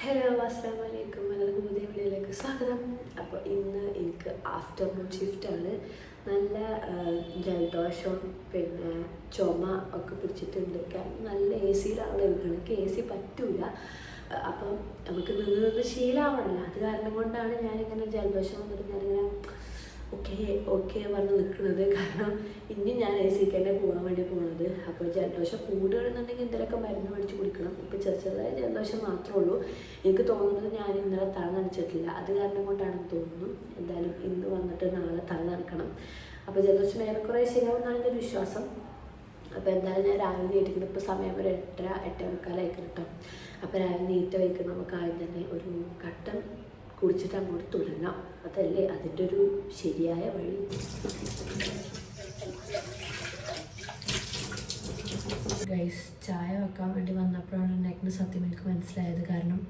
Hello അസ്സലാമു അലൈക്കും. എല്ലാവർക്കും പുതിയ വീഡിയോയിലേക്ക് സ്വാഗതം. അപ്പോൾ ഇന്ന് എനിക്ക് ആഫ്റ്റർനൂൺ ഷിഫ്റ്റാണ്. നല്ല ജലദോഷം പിന്നെ ചുമ ഒക്കെ പിടിച്ചിട്ടുണ്ട്. കാരണം നല്ല എ സിയിലാണ് ഇരിക്കുന്നത്. എനിക്ക് എ സി പറ്റൂല. അപ്പം നമുക്ക് നിന്ന് ശീലമാവണല്ലോ. അത് കാരണം കൊണ്ടാണ് ഞാനിങ്ങനെ ജലദോഷം വന്നിട്ട് ഞാനിങ്ങനെ ഓക്കെ പറഞ്ഞ് നിൽക്കുന്നത്. കാരണം ഇനി ഞാൻ എ സിക്ക് തന്നെ പോകാൻ വേണ്ടി പോകുന്നത്. അപ്പോൾ ജലദോഷം കൂടുകയാണെന്നുണ്ടെങ്കിൽ എന്തെങ്കിലുമൊക്കെ മരുന്ന് മേടിച്ച് കുടിക്കണം. ഇപ്പോൾ ചെറുതായ ജലദോഷം മാത്രമേ ഉള്ളൂ. എനിക്ക് തോന്നുന്നത് ഞാൻ ഇന്നലെ തല നനച്ചിട്ടില്ല. അത് കാരണം കൊണ്ടാണെന്ന് തോന്നുന്നു. എന്തായാലും ഇന്ന് വന്നിട്ട് നാളെ തല നനക്കണം. അപ്പോൾ ജലദോഷം ഏറെക്കുറെ ശരിയാവുമെന്നാണ് എൻ്റെ വിശ്വാസം. അപ്പോൾ എന്തായാലും ഞാൻ രാവിലെ നീട്ടിക്കണം. ഇപ്പോൾ സമയം ഒരു 8:30 കേട്ടോ. അപ്പോൾ രാവിലെ നീറ്റ് വയ്ക്കുന്ന നമുക്ക് ആദ്യം തന്നെ ഒരു കട്ടൻ കുടിച്ചിട്ട് അങ്ങോട്ട് തുടങ്ങാം. അതല്ലേ അതിൻ്റെ ഒരു ശരിയായ വഴി. ഗൈസ്, ചായ വെക്കാൻ വേണ്ടി വന്നപ്പോഴാണ് എനിക്ക് സത്യം എനിക്ക് മനസ്സിലായത്. കാരണം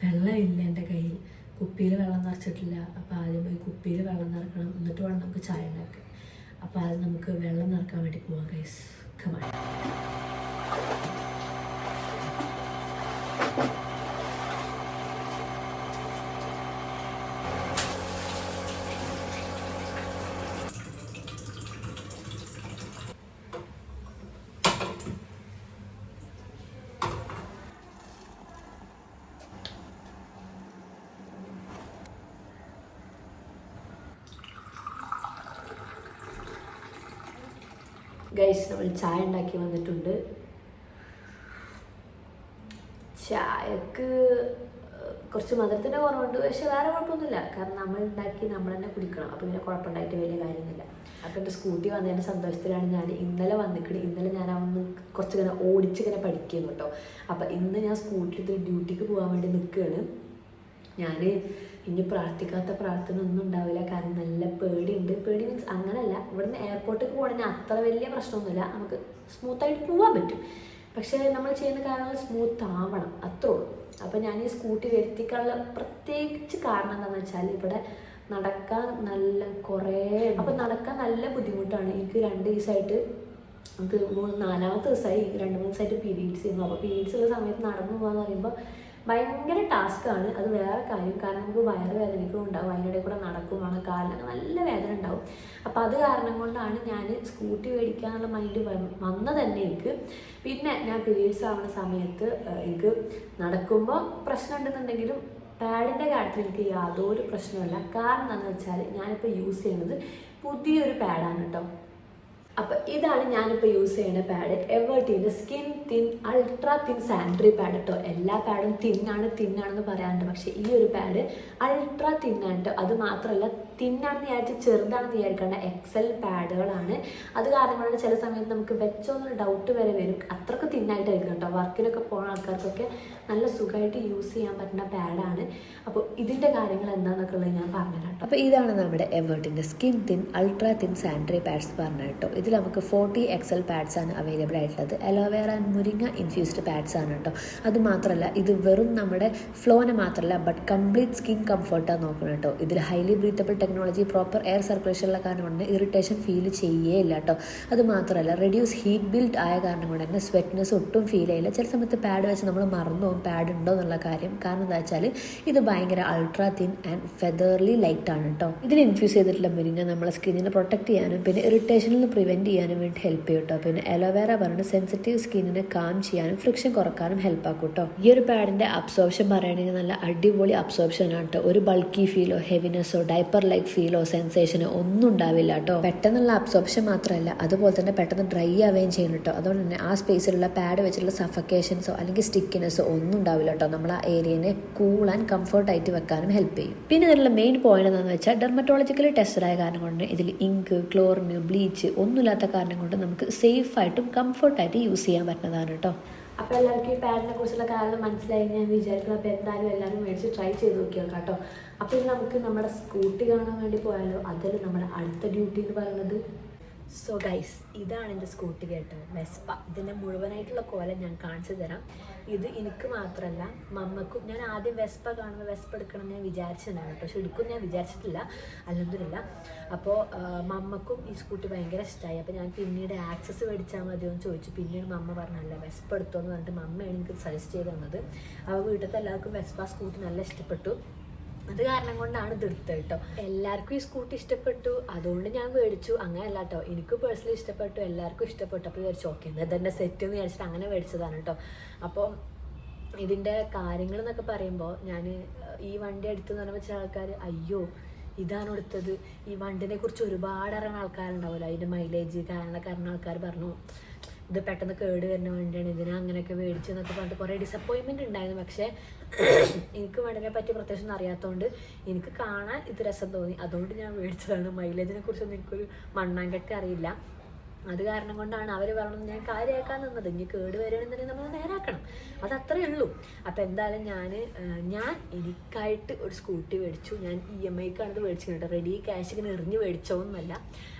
വെള്ളമില്ല എൻ്റെ കയ്യിൽ. കുപ്പിയിൽ വെള്ളം നിറച്ചിട്ടില്ല. അപ്പോൾ ആദ്യം പോയി കുപ്പിയിൽ വെള്ളം നിറക്കണം, എന്നിട്ട് വേണം നമുക്ക് ചായ ഉണ്ടാക്കാൻ. അപ്പോൾ ആദ്യം നമുക്ക് വെള്ളം നിറക്കാൻ വേണ്ടി പോവാം ഗൈസ്. കമാ ഗൈസ്, നമ്മൾ ചായ ഉണ്ടാക്കി വന്നിട്ടുണ്ട്. ചായക്ക് കുറച്ച് മധുരത്തിൻ്റെ കുറവുണ്ട്, പക്ഷെ വേറെ കുഴപ്പമൊന്നുമില്ല. കാരണം നമ്മൾ ഉണ്ടാക്കി നമ്മൾ തന്നെ കുടിക്കണം. അപ്പോൾ ഇങ്ങനെ കുഴപ്പമുണ്ടായിട്ട് വലിയ കാര്യമൊന്നുമില്ല. അപ്പോൾ എൻ്റെ സ്കൂട്ടി വന്നതിൻ്റെ സന്തോഷത്തിലാണ് ഞാൻ ഇന്നലെ വന്നിട്ട്. ഇന്നലെ ഞാൻ അതൊന്ന് കുറച്ചിങ്ങനെ ഓടിച്ചിങ്ങനെ പഠിക്കുന്നു കേട്ടോ. അപ്പോൾ ഇന്ന് ഞാൻ സ്കൂട്ടി എടുത്ത് ഡ്യൂട്ടിക്ക് പോകാൻ വേണ്ടി നിൽക്കുകയാണ്. ഞാൻ ഇനി പ്രാർത്ഥിക്കാത്ത പ്രാർത്ഥന ഒന്നും ഉണ്ടാവില്ല. കാരണം നല്ല പേടിയുണ്ട്. പേടി മീൻസ് അങ്ങനെയല്ല, ഇവിടുന്ന് എയർപോർട്ടിൽ പോകണമെങ്കിൽ അത്ര വലിയ പ്രശ്നമൊന്നുമില്ല. നമുക്ക് സ്മൂത്തായിട്ട് പോകാൻ പറ്റും. പക്ഷേ നമ്മൾ ചെയ്യുന്ന കാര്യങ്ങൾ സ്മൂത്ത് ആവണം, അത്രേ ഉള്ളൂ. അപ്പോൾ ഞാൻ ഈ സ്കൂട്ടി വരുത്തിക്കാനുള്ള പ്രത്യേകിച്ച് കാരണം എന്താണെന്ന് വെച്ചാൽ ഇവിടെ നടക്കാൻ നല്ല കുറേ, അപ്പോൾ നടക്കാൻ നല്ല ബുദ്ധിമുട്ടാണ്. എനിക്ക് 2 ദിവസമായിട്ട്, നമുക്ക് 4-ാമത്തെ ദിവസമായി 2-3 ദിവസമായിട്ട് പീരീഡ്സ് ചെയ്യുന്നു. അപ്പോൾ പീരീഡ്സ് ഉള്ള സമയത്ത് നടന്നു പോകാന്ന് പറയുമ്പോൾ ഭയങ്കര ടാസ്ക്കാണ്. അത് വേറെ കാര്യം. കാരണം നമുക്ക് വയറുവേദനയ്ക്കും ഉണ്ടാവും, അതിനിടെ കൂടെ നടക്കുവാണ്, കാലിനൊക്കെ നല്ല വേദന ഉണ്ടാവും. അപ്പോൾ അത് കാരണം കൊണ്ടാണ് ഞാൻ സ്കൂട്ടി മേടിക്കാനുള്ള മൈൻഡ് വന്നത് തന്നെ എനിക്ക്. പിന്നെ ഞാൻ പീരീഡ്സ് ആവുന്ന സമയത്ത് എനിക്ക് നടക്കുമ്പോൾ പ്രശ്നം ഉണ്ടെന്നുണ്ടെങ്കിലും പാഡിൻ്റെ കാര്യത്തിൽ എനിക്ക് യാതൊരു പ്രശ്നമില്ല. കാരണം എന്താണെന്ന് വെച്ചാൽ ഞാനിപ്പോൾ യൂസ് ചെയ്യുന്നത് പുതിയൊരു പാഡാണ് കേട്ടോ. അപ്പോൾ ഇതാണ് ഞാനിപ്പോൾ യൂസ് ചെയ്യുന്ന പാഡ്, എവേർട്ടിൻ്റെ skin thin ultra thin sanitary pad കേട്ടോ. എല്ലാ പാഡും തിന്നാണെന്ന് പറയാറുണ്ട്, പക്ഷേ ഈ ഒരു പാഡ് അൾട്രാ തിന്നാണ് കേട്ടോ. അത് മാത്രമല്ല, തിന്നാണെന്ന് വിചാരിച്ച് ചെറുതാണെന്ന് വിചാരിക്കേണ്ട, എക്സൽ പാഡുകളാണ്. അത് കാരണം കൊണ്ട് ചില സമയത്ത് നമുക്ക് വെച്ചോന്നൊരു ഡൗട്ട് വരെ വരും. അത്രയ്ക്ക് തിന്നായിട്ടായിരിക്കും കേട്ടോ. വർക്കിനൊക്കെ പോകുന്ന ആൾക്കാർക്കൊക്കെ നല്ല സുഖമായിട്ട് യൂസ് ചെയ്യാൻ പറ്റുന്ന പാഡാണ്. അപ്പോൾ ഇതിൻ്റെ കാര്യങ്ങൾ എന്താണെന്നൊക്കെ ഉള്ളത് ഞാൻ പറഞ്ഞുതരാം കേട്ടോ. അപ്പോൾ ഇതാണ് നമ്മുടെ എവേർട്ടിൻ്റെ skin thin ultra thin sanitary pads പറഞ്ഞു കേട്ടോ. ഇതിൽ നമുക്ക് 40 XL പാഡ്സ് ആണ് അവൈലബിൾ ആയിട്ടുള്ളത്. അലോവേറ ആൻഡ് മുരിങ്ങ ഇൻഫ്യൂസ്ഡ് പാഡ്സ് ആണ് കേട്ടോ. അതുമാത്രമല്ല, ഇത് വെറും നമ്മുടെ ഫ്ലോനെ മാത്രമല്ല ബട്ട് കംപ്ലീറ്റ് സ്കിൻ കംഫർട്ടാണ് നോക്കണം കേട്ടോ. ഇതിൽ highly breathable technology, proper air സർക്കുലേഷനുള്ള കാരണം കൊണ്ട് ഇറിറ്റേഷൻ ഫീൽ ചെയ്യേയില്ല കേട്ടോ. അതുമാത്രമല്ല, റെഡ്യൂസ് ഹീറ്റ് ബിൽഡ് ആയ കാരണം കൊണ്ട് തന്നെ സ്വെറ്റ്നെസ് ഒട്ടും ഫീൽ ചെയ്യില്ല. ചില സമയത്ത് പാഡ് വെച്ച് നമ്മൾ മറന്നു പോകും പാഡ് ഉണ്ടോ എന്നുള്ള കാര്യം. കാരണം എന്താ വെച്ചാൽ ഇത് ഭയങ്കര അൾട്രാ തിൻ ആൻഡ് ഫെദർലി ലൈറ്റ് ആണ് കേട്ടോ. ഇതിൽ ഇൻഫ്യൂസ് ചെയ്തിട്ടുള്ള മുരിങ്ങ നമ്മളെ സ്കിന്നിനെ പ്രൊട്ടക്ട് ചെയ്യാനും പിന്നെ ഇറിറ്റേഷനിൽ നിന്ന് പ്രിവെൻറ്റ് ചെയ്യാനും വേണ്ടി ഹെൽപ്പ് ചെയ്യും കേട്ടോ. പിന്നെ അലോവേറ പറഞ്ഞിട്ട് സെൻസിറ്റീവ് സ്കിന്നിനെ കാം ചെയ്യാനും ഫ്രിക്ഷൻ കുറക്കാനും ഹെൽപ്പ് ആക്കും കേട്ടോ. ഈ ഒരു പാഡിൻ്റെ അബ്സോർപ്ഷൻ പറയുകയാണെങ്കിൽ നല്ല അടിപൊളി അബ്സോർപ്ഷൻ ആണ് കേട്ടോ. ഒരു ബൾക്കി ഫീലോ ഹെവിനെസ്സോ ഡൈപ്പർ ലൈക്ക് ഫീലോ സെൻസേഷനോ ഒന്നും ഉണ്ടാവില്ല കേട്ടോ. പെട്ടെന്നുള്ള അബ്സോർപ്ഷൻ മാത്രമല്ല, അതുപോലെ തന്നെ പെട്ടെന്ന് ഡ്രൈ ആവുകയും ചെയ്യും കേട്ടോ. അതുകൊണ്ട് തന്നെ ആ സ്പേസിലുള്ള പാഡ് വെച്ചിട്ടുള്ള സഫക്കേഷൻസോ അല്ലെങ്കിൽ സ്റ്റിക്കിനെസ്സോ ഒന്നും ഉണ്ടാവില്ല കേട്ടോ. നമ്മൾ ആ ഏരിയനെ കൂൾ ആൻഡ് കംഫർട്ടായിട്ട് വെക്കാനും ഹെൽപ്പ് ചെയ്യും. പിന്നെ ഇതിലുള്ള മെയിൻ പോയിന്റ് എന്താണെന്ന് വെച്ചാൽ ഡെർമറ്റോളജിക്കലി ടെസ്റ്റഡ് ആയ കാരണം കൊണ്ട് ഇതിൽ ഇങ്ക്, ക്ലോറിന്, ബ്ലീച്ച് ഒന്നുമില്ലാത്ത കാരണം കൊണ്ട് നമുക്ക് സേഫായിട്ടും കംഫർട്ടായിട്ട് യൂസ് ചെയ്യാൻ പറ്റുന്നതാണ് കേട്ടോ. അപ്പോൾ എല്ലാവർക്കും ഈ പാഡിനെ കുറിച്ചുള്ള കാരണം മനസ്സിലായി ഞാൻ വിചാരിക്കുന്നത്. അപ്പോൾ എന്തായാലും എല്ലാവരും മേടിച്ച് ട്രൈ ചെയ്ത് നോക്കിയാൽ കേട്ടോ. അപ്പോൾ ഇത് നമുക്ക് നമ്മുടെ സ്കൂട്ടി കാണാൻ വേണ്ടി പോയാലോ. അതിൽ നമ്മുടെ അടുത്ത ഡ്യൂട്ടി എന്ന് പറയുന്നത് സോ ഗൈസ്, ഇതാണ് എൻ്റെ സ്കൂട്ടി കേട്ടോ, വെസ്പ. ഇതിൻ്റെ മുഴുവനായിട്ടുള്ള കോലം ഞാൻ കാണിച്ചു തരാം. ഇത് എനിക്ക് മാത്രമല്ല മമ്മക്കും. ഞാൻ ആദ്യം വെസ്പ കാണുമ്പോൾ വെസ്പ എടുക്കണം ഞാൻ വിചാരിച്ചിട്ടുണ്ടായിരുന്നു, പക്ഷെ എടുക്കും ഞാൻ വിചാരിച്ചിട്ടില്ല, അല്ലെന്നില്ല. അപ്പോൾ മമ്മക്കും ഈ സ്കൂട്ടി ഭയങ്കര ഇഷ്ടമായി. അപ്പോൾ ഞാൻ പിന്നീട് ആക്സസ് മേടിച്ചാൽ മതിയോ എന്ന് ചോദിച്ചു. പിന്നീട് മമ്മ പറഞ്ഞല്ല വെസ്പ എടുത്തോന്ന് പറഞ്ഞിട്ട് മമ്മയാണ് എനിക്ക് സജസ്റ്റ് ചെയ്ത് തന്നത്. അപ്പോൾ വീട്ടിലത്തെ എല്ലാവർക്കും വെസ്പ സ്കൂട്ടി നല്ല ഇഷ്ടപ്പെട്ടു. അത് കാരണം കൊണ്ടാണ് ഇത് എടുത്തത് കേട്ടോ. എല്ലാവർക്കും ഈ സ്കൂട്ടി ഇഷ്ടപ്പെട്ടു, അതുകൊണ്ട് ഞാൻ മേടിച്ചു. അങ്ങനെയല്ല കേട്ടോ, എനിക്ക് പേഴ്സണലി ഇഷ്ടപ്പെട്ടു, എല്ലാവർക്കും ഇഷ്ടപ്പെട്ടു. അപ്പോൾ വിചാരിച്ചു ഓക്കെ എന്നാൽ തന്നെ സെറ്റ് എന്ന് വിചാരിച്ചിട്ട് അങ്ങനെ മേടിച്ചതാണ് കേട്ടോ. അപ്പോൾ ഇതിൻ്റെ കാര്യങ്ങൾ എന്നൊക്കെ പറയുമ്പോൾ, ഞാൻ ഈ വണ്ടി എടുത്തെന്ന് പറയുമ്പോൾ ചില ആൾക്കാർ അയ്യോ ഇതാണ് എടുത്തത്, ഈ വണ്ടിനെ കുറിച്ച് ഒരുപാട് അറിയുന്ന ആൾക്കാരുണ്ടാവുമല്ലോ, അതിൻ്റെ മൈലേജ് കാരണമൊക്കെ അറിയുന്ന ആൾക്കാർ പറഞ്ഞു ഇത് പെട്ടെന്ന് കേട് വരുന്ന വണ്ടിയാണ്, ഇതിനെ അങ്ങനെയൊക്കെ മേടിച്ചെന്നൊക്കെ പറഞ്ഞിട്ട് കുറേ ഡിസപ്പോയിൻമെൻറ്റ് ഉണ്ടായിരുന്നു. പക്ഷേ എനിക്ക് വണ്ടിനെ പറ്റി പ്രത്യേകിച്ചൊന്നും അറിയാത്തതുകൊണ്ട് എനിക്ക് കാണാൻ ഇത് രസം തോന്നി, അതുകൊണ്ട് ഞാൻ മേടിച്ചതാണ്. മൈലേജിനെ കുറിച്ചൊന്നും എനിക്കൊരു മണ്ണാങ്കട്ടി അറിയില്ല. അത് കാരണം കൊണ്ടാണ് അവർ പറഞ്ഞത് ഞാൻ കാര്യമാക്കാൻ നിന്നത്. ഇനി കേട് വരികയാണെന്നുണ്ടെങ്കിൽ നമ്മൾ നേരാക്കണം, അതത്രയേ ഉള്ളൂ. അപ്പോൾ എന്തായാലും ഞാൻ എനിക്കായിട്ട് ഒരു സ്കൂട്ടി മേടിച്ചു. ഞാൻ EMIക്കാണ് ഇത് മേടിച്ചിട്ടുണ്ട്, റെഡി ക്യാഷിന് എറിഞ്ഞ് മേടിച്ചോന്നല്ല.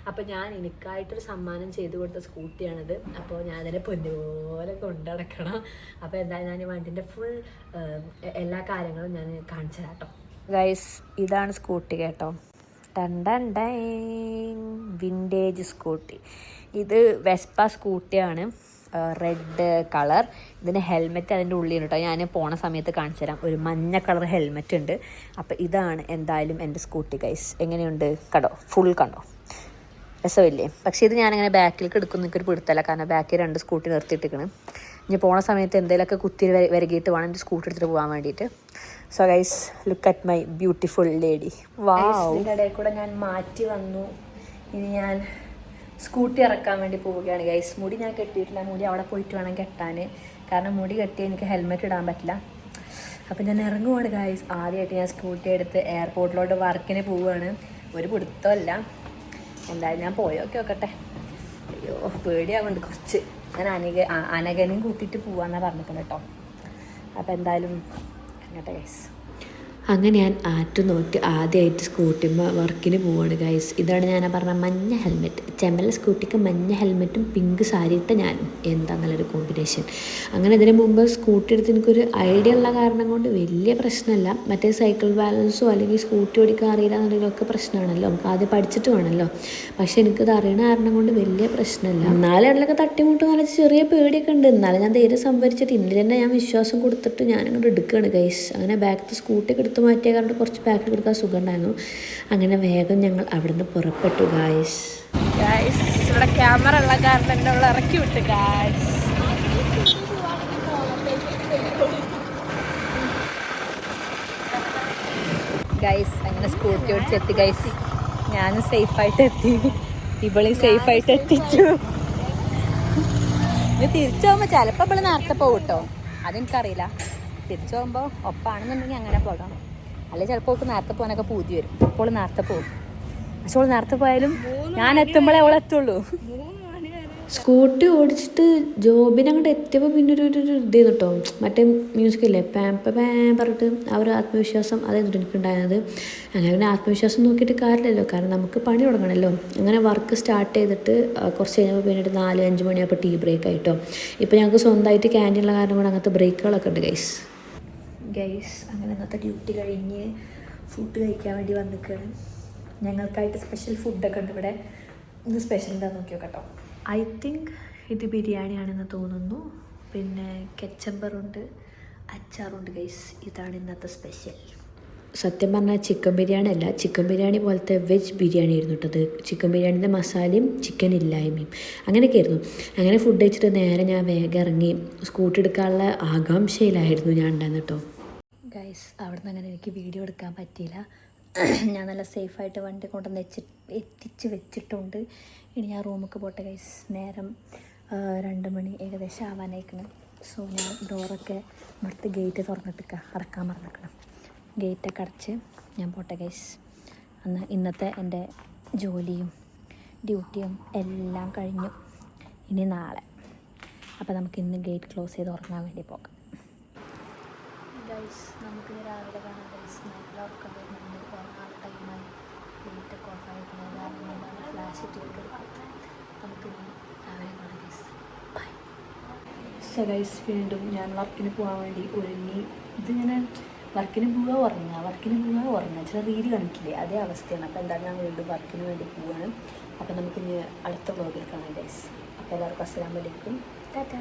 അപ്പോൾ ഞാൻ എനിക്കായിട്ടൊരു സമ്മാനം ചെയ്ത് കൊടുത്ത സ്കൂട്ടിയാണിത്. അപ്പോൾ ഞാൻ അതിനെ പൊന്നുപോലെ കൊണ്ടടക്കണം. അപ്പോൾ എന്തായാലും ഞാൻ വണ്ടിൻ്റെ ഫുൾ എല്ലാ കാര്യങ്ങളും ഞാൻ കാണിച്ചു തരാം കേട്ടോ. ഗൈസ്, ഇതാണ് സ്കൂട്ടി കേട്ടോ. Vintage scooty. ഇത് വെസ്പ സ്കൂട്ടിയാണ്, റെഡ് കളർ. ഇതിന് ഹെൽമെറ്റ് അതിൻ്റെ ഉള്ളിൽ കേട്ടോ. ഞാൻ പോണ സമയത്ത് കാണിച്ചു തരാം. ഒരു മഞ്ഞ കളർ ഹെൽമെറ്റ് ഉണ്ട്. അപ്പോൾ ഇതാണ് എന്തായാലും എൻ്റെ സ്കൂട്ടി ഗൈസ്. എങ്ങനെയുണ്ട് കണ്ടോ? ഫുൾ കണ്ടോ? രസമില്ലേ? പക്ഷേ ഇത് ഞാനങ്ങനെ ബാക്കിലേക്ക് എടുക്കുന്ന എനിക്കൊരു പിടുത്തല്ല, കാരണം ബാക്കിൽ 2 സ്കൂട്ടി നിർത്തിയിട്ടിരിക്കണം. ഇനി പോണ സമയത്ത് എന്തെങ്കിലുമൊക്കെ കുത്തി വരകിയിട്ട് വേണം എൻ്റെ സ്കൂട്ടി എടുത്തിട്ട് പോകാൻ വേണ്ടിയിട്ട്. So guys, look at my beautiful lady. ഇതിൻ്റെ ഇടയിൽ കൂടെ ഞാൻ മാറ്റി വന്നു. ഇനി ഞാൻ സ്കൂട്ടി ഇറക്കാൻ വേണ്ടി പോവുകയാണ് ഗൈസ്. മുടി ഞാൻ കെട്ടിയിട്ടില്ല, മുടി അവിടെ പോയിട്ട് വേണം കെട്ടാൻ, കാരണം മുടി കെട്ടി എനിക്ക് ഹെൽമെറ്റ് ഇടാൻ പറ്റില്ല. അപ്പം ഞാൻ ഇറങ്ങുവാണ് ഗൈസ്. ആദ്യമായിട്ട് ഞാൻ സ്കൂട്ടി എടുത്ത് എയർപോർട്ടിലോട്ട് വർക്കിന് പോവുകയാണ്. ഒരു പിടുത്തമല്ല, എന്തായാലും ഞാൻ പോയൊക്കെ നോക്കട്ടെ. അയ്യോ പേടിയാവുന്നുണ്ട് കുറച്ച്. ഞാൻ അനഘനെയും കൂട്ടിയിട്ട് പോവാന്നാണ് പറഞ്ഞിട്ടുണ്ട് കേട്ടോ. അപ്പോൾ എന്തായാലും അങ്ങോട്ടെ ഗൈസ്. അങ്ങനെ ഞാൻ ആറ്റുനോട്ട് ആദ്യമായിട്ട് സ്കൂട്ടിമ്മ വർക്കിന് പോവാണ് ഗൈസ്. ഇതാണ് ഞാൻ പറഞ്ഞ മഞ്ഞ ഹെൽമെറ്റ്. ചെമ്മല സ്കൂട്ടിക്ക് മഞ്ഞ ഹെൽമെറ്റും പിങ്ക് സാരി ഇട്ട ഞാനും. എന്താ നല്ലൊരു കോമ്പിനേഷൻ. അങ്ങനെ ഇതിന് മുമ്പ് സ്കൂട്ടി എടുത്ത് എനിക്കൊരു ഐഡിയ ഉള്ള കാരണം കൊണ്ട് വലിയ പ്രശ്നമല്ല. മറ്റേ സൈക്കിൾ ബാലൻസോ അല്ലെങ്കിൽ സ്കൂട്ടി ഓടിക്കാൻ അറിയില്ല എന്നുണ്ടെങ്കിലൊക്കെ പ്രശ്നമാണല്ലോ, നമുക്ക് ആദ്യം പഠിച്ചിട്ട് വേണമല്ലോ. പക്ഷേ എനിക്കിത് അറിയണ കാരണം കൊണ്ട് വലിയ പ്രശ്നമല്ല. എന്നാലും ഇടയിലൊക്കെ തട്ടിമുട്ട് നല്ല ചെറിയ പേടിയൊക്കെ ഉണ്ട്. എന്നാലും ഞാൻ ധൈര്യം സംഭരിച്ചിട്ട് ഇന്നലെ തന്നെ ഞാൻ വിശ്വാസം കൊടുത്തിട്ട് ഞാനിങ്ങോട്ട് എടുക്കുകയാണ് ഗൈസ്. അങ്ങനെ ബാക്കിൽ സ്കൂട്ടിയൊക്കെ എടുത്ത് മാറ്റിയ കാരണം കുറച്ച് ബാക്കിൽ എടുക്കാൻ സുഖം ഉണ്ടായിരുന്നു. അങ്ങനെ വേഗം ഞങ്ങൾ അവിടുന്ന് പുറപ്പെട്ടു ഗായ്സ്. ഇവിടെ ക്യാമറ ഉള്ള കാരണം എന്നെ ഇറക്കി വിട്ടു ഗായ്സ്. ഗൈസ് അങ്ങനെ സ്കൂട്ടി ഓടിച്ചെത്തി ഗൈസ്. ഞാനും സേഫായിട്ട് എത്തി, ഇവളെയും സേഫായിട്ട് എത്തിച്ചു. ഇത് തിരിച്ചു പോകുമ്പോൾ ചിലപ്പോൾ ഇവള് നേരത്തെ പോകും കേട്ടോ, അതെനിക്കറിയില്ല. തിരിച്ചു പോകുമ്പോൾ ഒപ്പാണെന്നുണ്ടെങ്കിൽ അങ്ങനെ പോകാം, അല്ലെങ്കിൽ ചിലപ്പോൾ അവൾക്ക് നേരത്തെ പോകാനൊക്കെ പൂതി വരും. അപ്പോൾ നേരത്തെ പോകും, പക്ഷെ അവൾ നേരത്തെ പോയാലും ഞാൻ എത്തുമ്പോഴേ അവൾ എത്തുള്ളൂ. സ്കൂട്ടി ഓടിച്ചിട്ട് ജോബിനെ അങ്ങോട്ട് എത്തിയപ്പോൾ പിന്നെ ഒരു ഇത് കേട്ടോ, മറ്റേ മ്യൂസിക്കില്ലേ പറഞ്ഞിട്ട് ആ ഒരു ആത്മവിശ്വാസം അതായിരുന്നു എനിക്കുണ്ടായിരുന്നത്. അങ്ങനെ പിന്നെ ആത്മവിശ്വാസം നോക്കിയിട്ട് കാര്യമില്ലല്ലോ, കാരണം നമുക്ക് പണി തുടങ്ങണമല്ലോ. അങ്ങനെ വർക്ക് സ്റ്റാർട്ട് ചെയ്തിട്ട് കുറച്ച് കഴിഞ്ഞപ്പോൾ പിന്നീട് 4-5 മണിയായപ്പോൾ ടീ ബ്രേക്ക് ആയിട്ടോ. ഇപ്പോൾ ഞങ്ങൾക്ക് സ്വന്തമായിട്ട് ക്യാൻറ്റീനുള്ള കാരണം കൊണ്ട് അങ്ങനത്തെ ബ്രേക്കുകളൊക്കെ ഉണ്ട് ഗൈസ്. അങ്ങനെ ഇന്നത്തെ ഡ്യൂട്ടി കഴിഞ്ഞ് ഫുഡ് കഴിക്കാൻ വേണ്ടി വന്നിരിക്കുകയാണ്. ഞങ്ങൾക്കായിട്ട് സ്പെഷ്യൽ ഫുഡൊക്കെ ഉണ്ട് ഇവിടെ. ഇന്ന് സ്പെഷ്യൽ എന്താണെന്ന് നോക്കിയോ കേട്ടോ. ഐ തിങ്ക് ഇത് ബിരിയാണിയാണെന്ന് തോന്നുന്നു. പിന്നെ കെച്ചമ്പറുണ്ട്, അച്ചാറുണ്ട് ഗൈസ്. ഇതാണ് ഇന്നത്തെ സ്പെഷ്യൽ. സത്യം പറഞ്ഞാൽ ചിക്കൻ ബിരിയാണി അല്ല, ചിക്കൻ ബിരിയാണി പോലത്തെ വെജ് ബിരിയാണി ആയിരുന്നു കേട്ടത്. ചിക്കൻ ബിരിയാണിൻ്റെ മസാലയും ചിക്കൻ ഇല്ലായ്മയും അങ്ങനെയൊക്കെ ആയിരുന്നു. അങ്ങനെ ഫുഡ് കഴിച്ചിട്ട് നേരെ ഞാൻ വേഗം ഇറങ്ങി സ്കൂട്ടി എടുക്കാനുള്ള ആകാംക്ഷയിലായിരുന്നു ഞാൻ ഉണ്ടായിരുന്നു കേട്ടോ. ഗൈസ് അവിടെ നിന്ന് അങ്ങനെ എനിക്ക് വീഡിയോ എടുക്കാൻ പറ്റിയില്ല. ഞാൻ നല്ല സേഫായിട്ട് വണ്ടി കൊണ്ടുവന്ന് എത്തിച്ച് വെച്ചിട്ടുണ്ട്. ഇനി ഞാൻ റൂമൊക്കെ പോട്ടെ ഗൈസ്. നേരം 2 മണി ഏകദേശം ആവാനായിക്കണം. സോ ഞാൻ ഡോറൊക്കെ ഇവിടുത്തെ ഗേറ്റ് തുറന്നിട്ട് അടക്കാൻ മറന്നിക്കണം. ഗേറ്റൊക്കെ അടച്ച് ഞാൻ പോട്ടെ ഗൈസ്. ഇന്നത്തെ എൻ്റെ ജോലിയും ഡ്യൂട്ടിയും എല്ലാം കഴിഞ്ഞു. ഇനി നാളെ. അപ്പോൾ നമുക്ക് ഇന്ന് ഗേറ്റ് ക്ലോസ് ചെയ്ത് ഉറങ്ങാൻ വേണ്ടി പോകാം ഗൈസ്. നമുക്കിനി രാവിലെ കാണാം ഗൈസ്. നല്ല ഉറക്കം വരുന്നുണ്ട്, ഉറങ്ങാനുള്ള ടൈമായി. ഗേറ്റൊക്കെ ഓഫായിരിക്കുന്നത് കാരണം കൊണ്ടാണ് ഫ്ലാഷ് ഇട്ട് എടുക്കുന്നത്. നമുക്കിനി രാവിലെ കാണാം ഗൈസ്. ബൈ. സോ ഗൈസ്, വീണ്ടും ഞാൻ വർക്കിന് പോകാൻ വേണ്ടി ഒരുങ്ങി. ഇതിങ്ങനെ വർക്കിന് പോവുക ഉറങ്ങുക ചില റീല് കാണിക്കില്ലേ, അതേ അവസ്ഥയാണ്. അപ്പോൾ എന്താ, ഞാൻ വീണ്ടും വർക്കിന് വേണ്ടി പോവുകയാണ്. അപ്പോൾ നമുക്കിനി അടുത്ത വ്ളോഗിൽ കാണാം ഗൈസ്. അപ്പോൾ എല്ലാവർക്കും അസ്സലാമു അലൈക്കും, ടാറ്റാ.